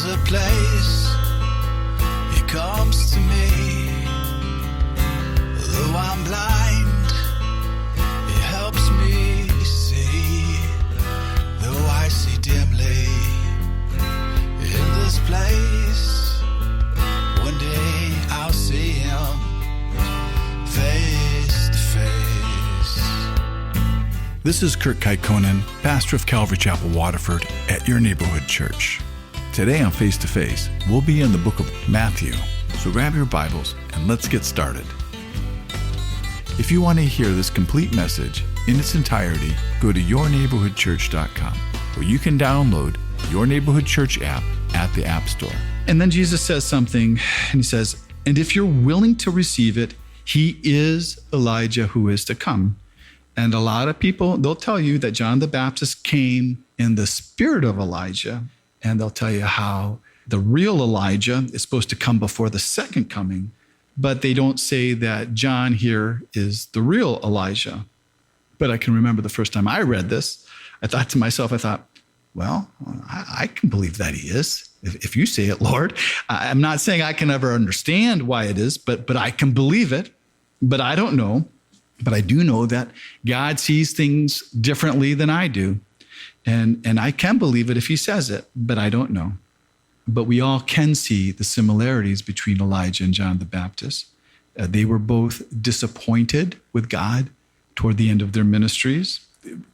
There's a place he comes to me. Though I'm blind, he helps me see. Though I see dimly in this place, one day I'll see him face to face. This is Kurt Kaikkonen, pastor of Calvary Chapel, Waterford, at your neighborhood church. Today on Face to Face, we'll be in the book of Matthew. So grab your Bibles and let's get started. If you want to hear this complete message in its entirety, go to yourneighborhoodchurch.com, where you can download Your Neighborhood Church app at the App Store. And then Jesus says something, and he says, and if you're willing to receive it, he is Elijah who is to come. And a lot of people, they'll tell you that John the Baptist came in the spirit of Elijah, and they'll tell you how the real Elijah is supposed to come before the second coming, but they don't say that John here is the real Elijah. But I can remember the first time I read this, I thought to myself, well, I can believe that he is. If you say it, Lord. I'm not saying I can ever understand why it is, but I can believe it. But I don't know. But I do know that God sees things differently than I do. And I can believe it if he says it, but I don't know. But we all can see the similarities between Elijah and John the Baptist. They were both disappointed with God toward the end of their ministries.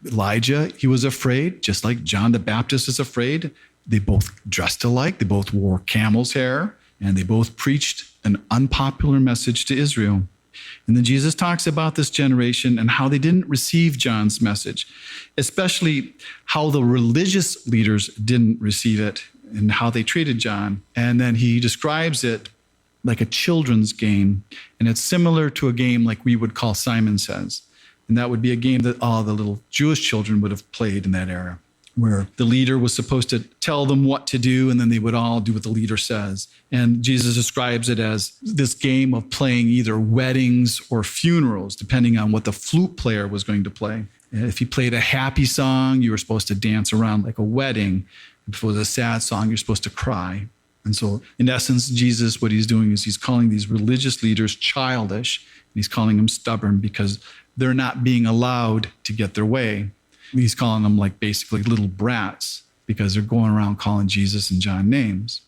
Elijah, he was afraid, just like John the Baptist is afraid. They both dressed alike. They both wore camel's hair, and they both preached an unpopular message to Israel. And then Jesus talks about this generation and how they didn't receive John's message, especially how the religious leaders didn't receive it and how they treated John. And then he describes it like a children's game. And it's similar to a game like we would call Simon Says. And that would be a game that all the little Jewish children would have played in that era, where the leader was supposed to tell them what to do, and then they would all do what the leader says. And Jesus describes it as this game of playing either weddings or funerals, depending on what the flute player was going to play. And if he played a happy song, you were supposed to dance around like a wedding. If it was a sad song, you're supposed to cry. And so, in essence, Jesus, what he's doing is he's calling these religious leaders childish, and he's calling them stubborn because they're not being allowed to get their way. He's calling them like basically little brats because they're going around calling Jesus and John names.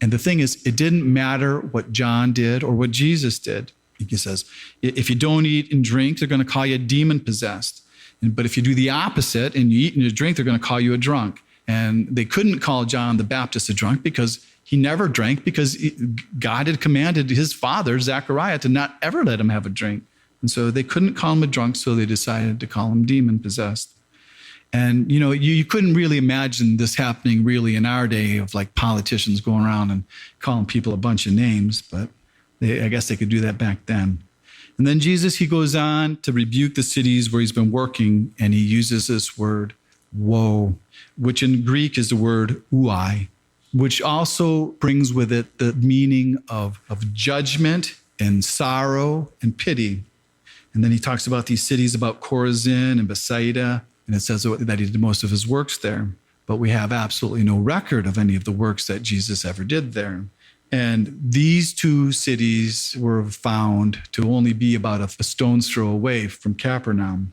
And the thing is, it didn't matter what John did or what Jesus did. He says, if you don't eat and drink, they're going to call you demon-possessed. But if you do the opposite and you eat and you drink, they're going to call you a drunk. And they couldn't call John the Baptist a drunk because he never drank, because God had commanded his father, Zechariah, to not ever let him have a drink. And so they couldn't call him a drunk, so they decided to call him demon-possessed. And, you couldn't really imagine this happening really in our day of like politicians going around and calling people a bunch of names, but I guess they could do that back then. And then Jesus, he goes on to rebuke the cities where he's been working, and he uses this word, woe, which in Greek is the word ouai, which also brings with it the meaning of judgment and sorrow and pity. And then he talks about these cities, about Chorazin and Bethsaida, and it says that he did most of his works there. But we have absolutely no record of any of the works that Jesus ever did there. And these two cities were found to only be about a stone's throw away from Capernaum.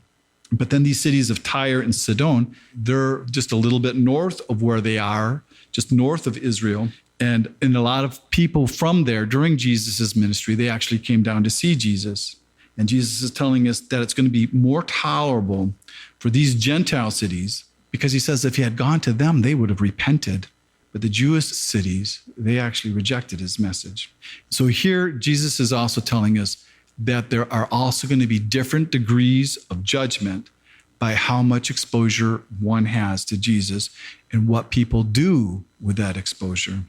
But then these cities of Tyre and Sidon, they're just a little bit north of where they are, just north of Israel. And a lot of people from there during Jesus' ministry, they actually came down to see Jesus. And Jesus is telling us that it's going to be more tolerable for these Gentile cities, because he says if he had gone to them, they would have repented. But the Jewish cities, they actually rejected his message. So here, Jesus is also telling us that there are also going to be different degrees of judgment by how much exposure one has to Jesus and what people do with that exposure.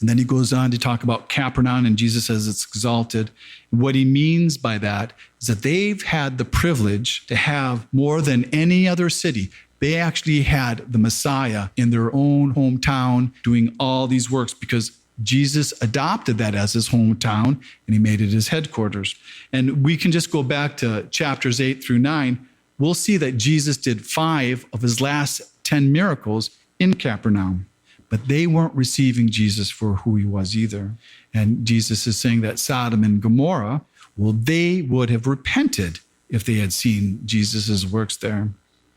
And then he goes on to talk about Capernaum, and Jesus says it's exalted. What he means by that is that they've had the privilege to have more than any other city. They actually had the Messiah in their own hometown doing all these works because Jesus adopted that as his hometown, and he made it his headquarters. And we can just go back to chapters 8 through 9. We'll see that Jesus did 5 of his last 10 miracles in Capernaum. but they weren't receiving Jesus for who he was either. And Jesus is saying that Sodom and Gomorrah, well, they would have repented if they had seen Jesus's works there,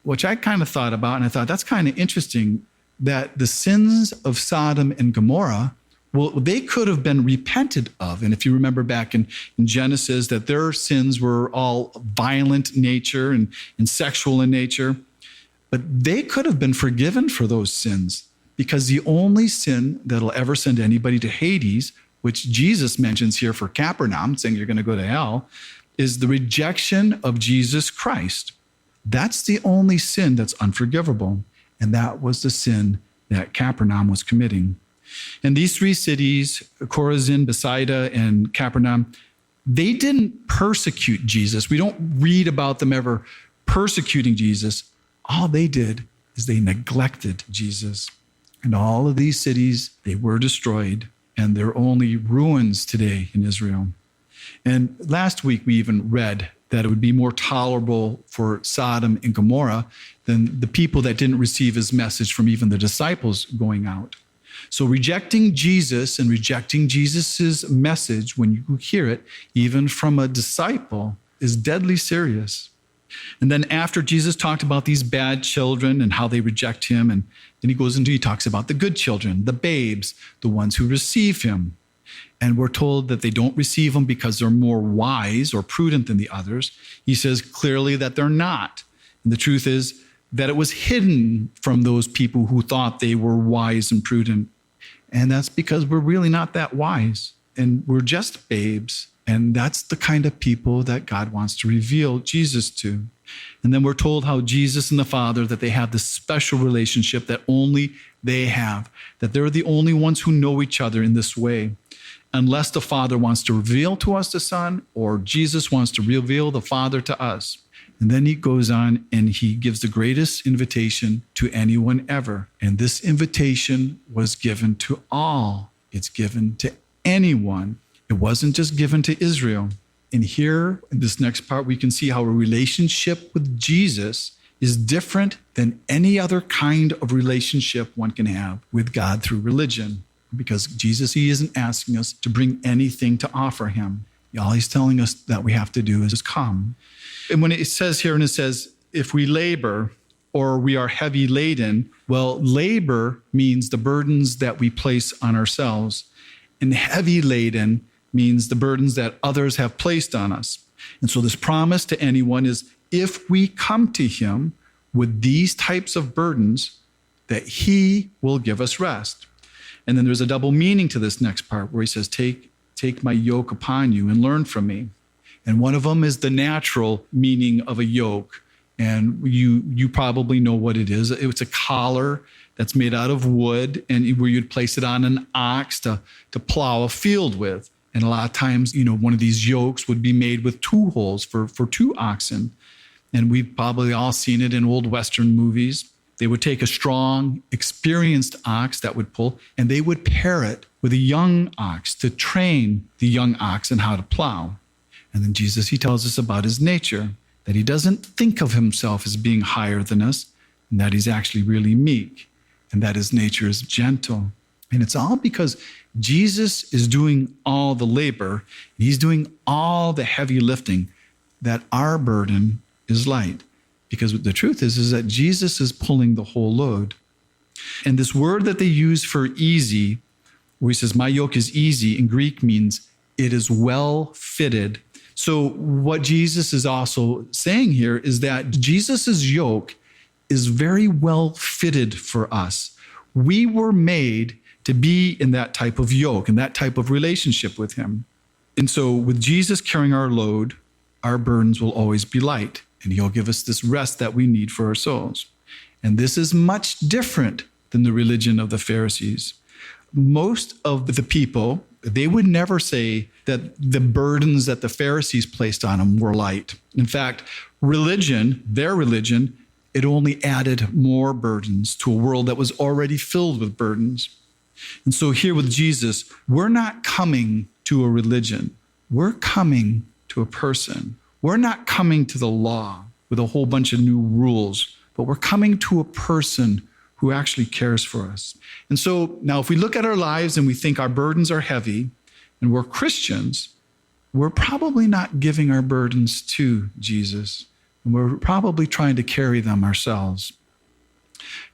which I kind of thought about. And I thought that's kind of interesting that the sins of Sodom and Gomorrah, well, they could have been repented of. And if you remember back in Genesis, that their sins were all violent nature and sexual in nature, but they could have been forgiven for those sins, because the only sin that'll ever send anybody to Hades, which Jesus mentions here for Capernaum, saying you're going to go to hell, is the rejection of Jesus Christ. That's the only sin that's unforgivable. And that was the sin that Capernaum was committing. And these three cities, Chorazin, Bethsaida, and Capernaum, they didn't persecute Jesus. We don't read about them ever persecuting Jesus. All they did is they neglected Jesus. And all of these cities, they were destroyed, and they're only ruins today in Israel. And last week, we even read that it would be more tolerable for Sodom and Gomorrah than the people that didn't receive his message from even the disciples going out. So rejecting Jesus and rejecting Jesus's message, when you hear it, even from a disciple, is deadly serious. And then after Jesus talked about these bad children and how they reject him, and then he talks about the good children, the babes, the ones who receive him. And we're told that they don't receive him because they're more wise or prudent than the others. He says clearly that they're not. And the truth is that it was hidden from those people who thought they were wise and prudent. And that's because we're really not that wise, and we're just babes. And that's the kind of people that God wants to reveal Jesus to. And then we're told how Jesus and the Father, that they have this special relationship that only they have, that they're the only ones who know each other in this way. Unless the Father wants to reveal to us the Son, or Jesus wants to reveal the Father to us. And then he goes on and he gives the greatest invitation to anyone ever. And this invitation was given to all. It's given to anyone. It wasn't just given to Israel. And here in this next part, we can see how a relationship with Jesus is different than any other kind of relationship one can have with God through religion. Because Jesus, he isn't asking us to bring anything to offer him. All he's telling us that we have to do is just come. And when it says here, and it says, if we labor or we are heavy laden, well, labor means the burdens that we place on ourselves. And heavy laden means the burdens that others have placed on us. And so this promise to anyone is, if we come to him with these types of burdens, that he will give us rest. And then there's a double meaning to this next part where he says, take my yoke upon you and learn from me. And one of them is the natural meaning of a yoke. And you probably know what it is. It's a collar that's made out of wood, and where you'd place it on an ox to plow a field with. And a lot of times, one of these yokes would be made with two holes for two oxen. And we've probably all seen it in old Western movies. They would take a strong, experienced ox that would pull, and they would pair it with a young ox to train the young ox in how to plow. And then Jesus, he tells us about his nature, that he doesn't think of himself as being higher than us, and that he's actually really meek, and that his nature is gentle. And it's all because Jesus is doing all the labor, he's doing all the heavy lifting, that our burden is light. Because the truth is that Jesus is pulling the whole load. And this word that they use for easy, where he says, my yoke is easy, in Greek means it is well fitted. So what Jesus is also saying here is that Jesus's yoke is very well fitted for us. We were made to be in that type of yoke, in that type of relationship with him. And so with Jesus carrying our load, our burdens will always be light. And he'll give us this rest that we need for our souls. And this is much different than the religion of the Pharisees. Most of the people, they would never say that the burdens that the Pharisees placed on them were light. In fact, their religion, it only added more burdens to a world that was already filled with burdens. And so here with Jesus, we're not coming to a religion. We're coming to a person. We're not coming to the law with a whole bunch of new rules, but we're coming to a person who actually cares for us. And so now if we look at our lives and we think our burdens are heavy and we're Christians, we're probably not giving our burdens to Jesus. And we're probably trying to carry them ourselves.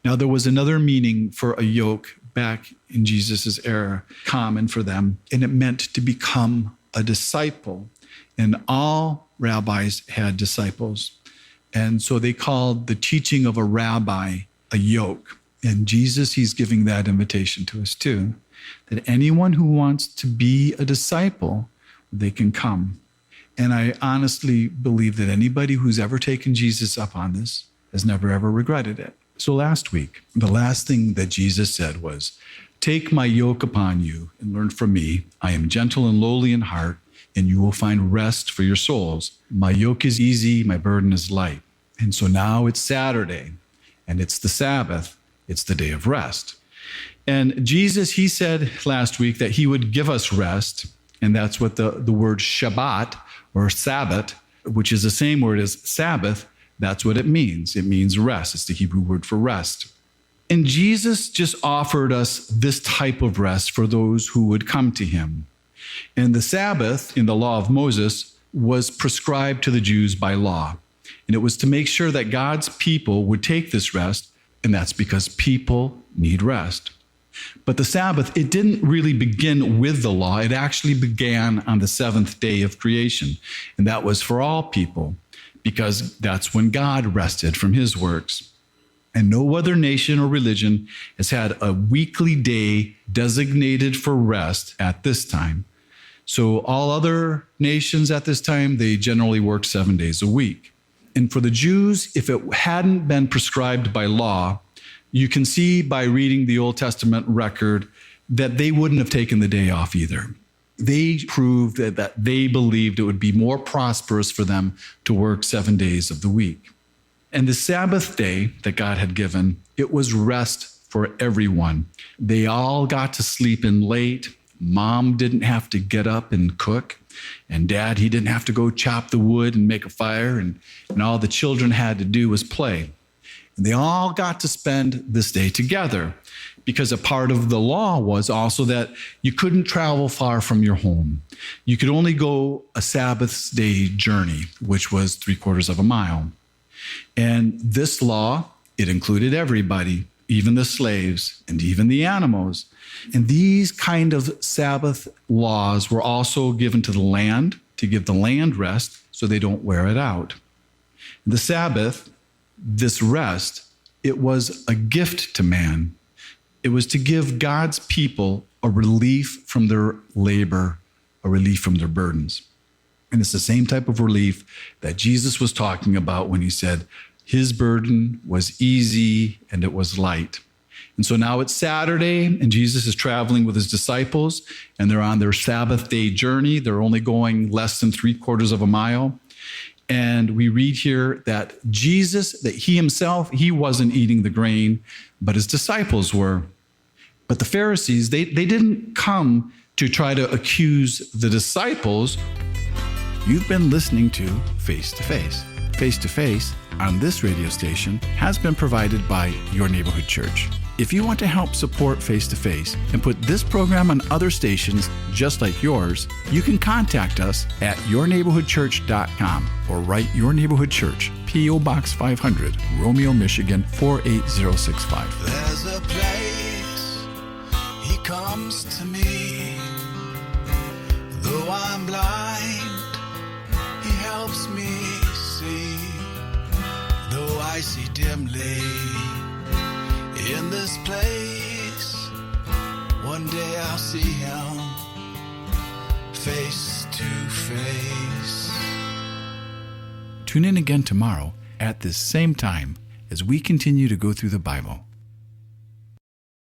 Now, there was another meaning for a yoke back in Jesus' era, common for them, and it meant to become a disciple. And all rabbis had disciples. And so they called the teaching of a rabbi a yoke. And Jesus, he's giving that invitation to us too, that anyone who wants to be a disciple, they can come. And I honestly believe that anybody who's ever taken Jesus up on this has never, ever regretted it. So last week, the last thing that Jesus said was, "Take my yoke upon you and learn from me. I am gentle and lowly in heart, and you will find rest for your souls. My yoke is easy, my burden is light." And so now it's Saturday, and it's the Sabbath. It's the day of rest. And Jesus, he said last week that he would give us rest, and that's what the word Shabbat, or Sabbath, which is the same word as Sabbath, that's what it means. It means rest. It's the Hebrew word for rest. And Jesus just offered us this type of rest for those who would come to him. And the Sabbath in the law of Moses was prescribed to the Jews by law. And it was to make sure that God's people would take this rest, and that's because people need rest. But the Sabbath, it didn't really begin with the law. It actually began on the seventh day of creation. And that was for all people, because that's when God rested from his works. And no other nation or religion has had a weekly day designated for rest at this time. So all other nations at this time, they generally work 7 days a week. And for the Jews, if it hadn't been prescribed by law, you can see by reading the Old Testament record that they wouldn't have taken the day off either. They proved that they believed it would be more prosperous for them to work 7 days of the week. And the Sabbath day that God had given, it was rest for everyone. They all got to sleep in late. Mom didn't have to get up and cook. And Dad, he didn't have to go chop the wood and make a fire. And all the children had to do was play. And they all got to spend this day together, because a part of the law was also that you couldn't travel far from your home. You could only go a Sabbath day journey, which was 3/4 of a mile. And this law, it included everybody, even the slaves and even the animals. And these kind of Sabbath laws were also given to the land, to give the land rest so they don't wear it out. The Sabbath, this rest, it was a gift to man. It was to give God's people a relief from their labor, a relief from their burdens. And it's the same type of relief that Jesus was talking about when he said his burden was easy and it was light. And so now it's Saturday, and Jesus is traveling with his disciples, and they're on their Sabbath day journey. They're only going less than 3/4 of a mile. And we read here that Jesus, that he himself, he wasn't eating the grain, but his disciples were. But the Pharisees, they didn't come to try to accuse the disciples. You've been listening to Face to Face. Face to Face on this radio station has been provided by Your Neighborhood Church. If you want to help support Face to Face and put this program on other stations just like yours, you can contact us at yourneighborhoodchurch.com or write Your Neighborhood Church, P.O. Box 500, Romeo, Michigan 48065. There's a place he comes to me. Though I'm blind, he helps me see. Though I see dimly in this place, one day I'll see him face to face. Tune in again tomorrow at this same time as we continue to go through the Bible.